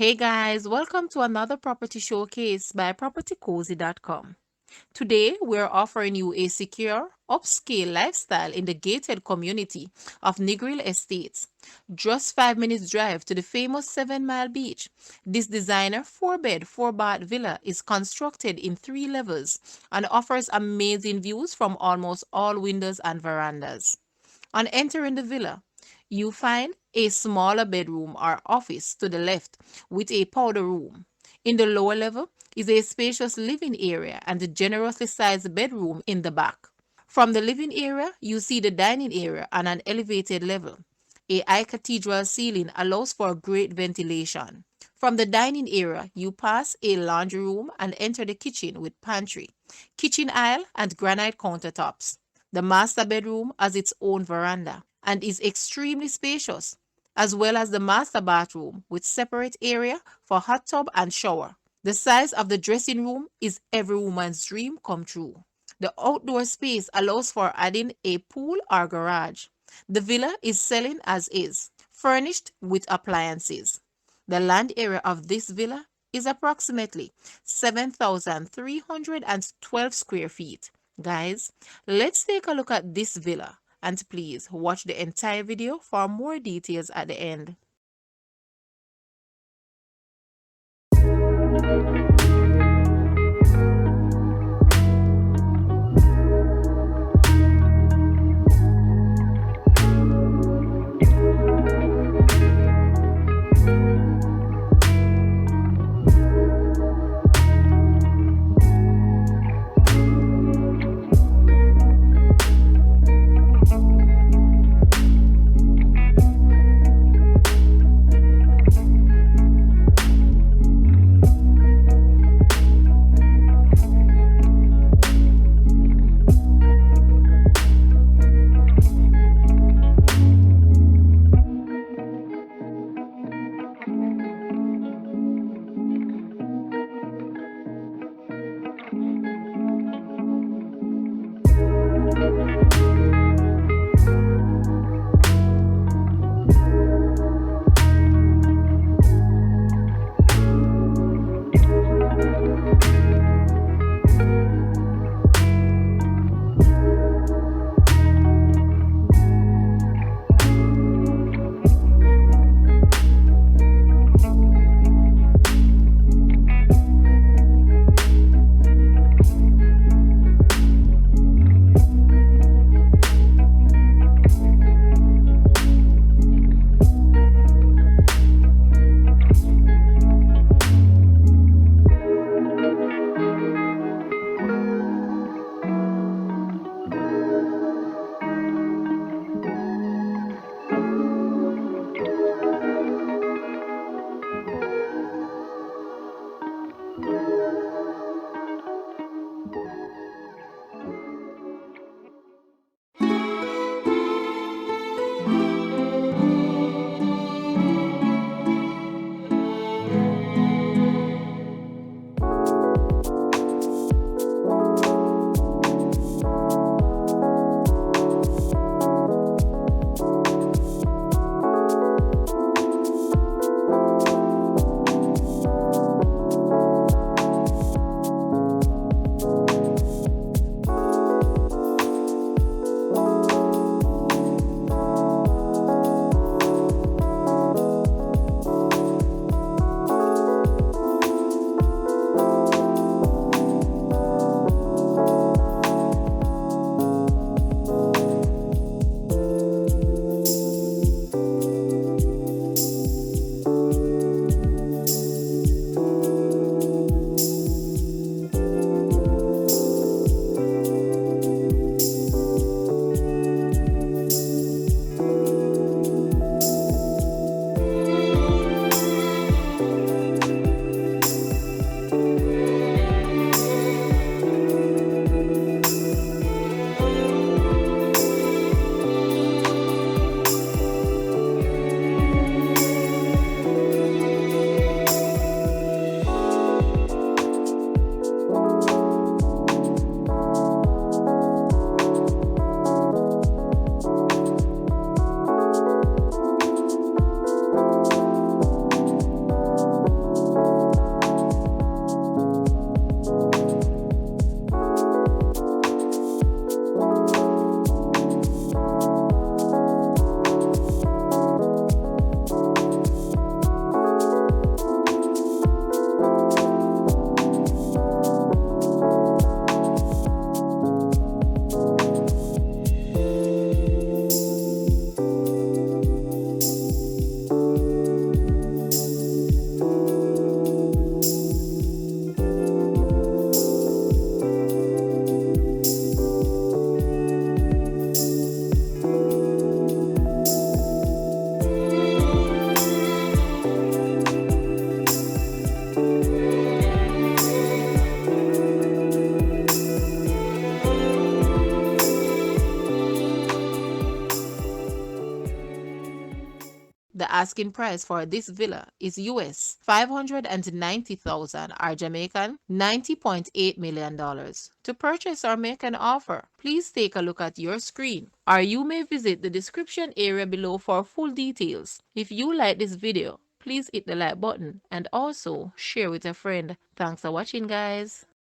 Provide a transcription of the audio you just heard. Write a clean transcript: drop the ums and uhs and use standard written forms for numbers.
Hey guys, welcome to another property showcase by propertycozy.com. Today, we're offering you a secure, upscale lifestyle in the gated community of Negril Estates. Just 5 minutes drive to the famous 7 Mile Beach. This designer 4-bed, 4-bath villa is constructed in 3 levels and offers amazing views from almost all windows and verandas. On entering the villa, you find a smaller bedroom or office to the left with a powder room. In the lower level is a spacious living area and a generously sized bedroom in the back. From the living area, you see the dining area on an elevated level. A high cathedral ceiling allows for great ventilation. From the dining area, you pass a laundry room and enter the kitchen with pantry, kitchen aisle, and granite countertops. The master bedroom has its own veranda and is extremely spacious, as well as the master bathroom with separate area for hot tub and shower. The size of the dressing room is every woman's dream come true. The outdoor space allows for adding a pool or garage. The villa is selling as is, furnished with appliances. The land area of this villa is approximately 7,312 square feet. Guys, let's take a look at this villa and please watch the entire video for more details at the end. asking price for this villa is US 590,000 or Jamaican $90.8 million. To purchase or make an offer, please take a look at your screen, or you may visit the description area below for full details. If you like this video, please hit the like button and also share with a friend. Thanks for watching, guys.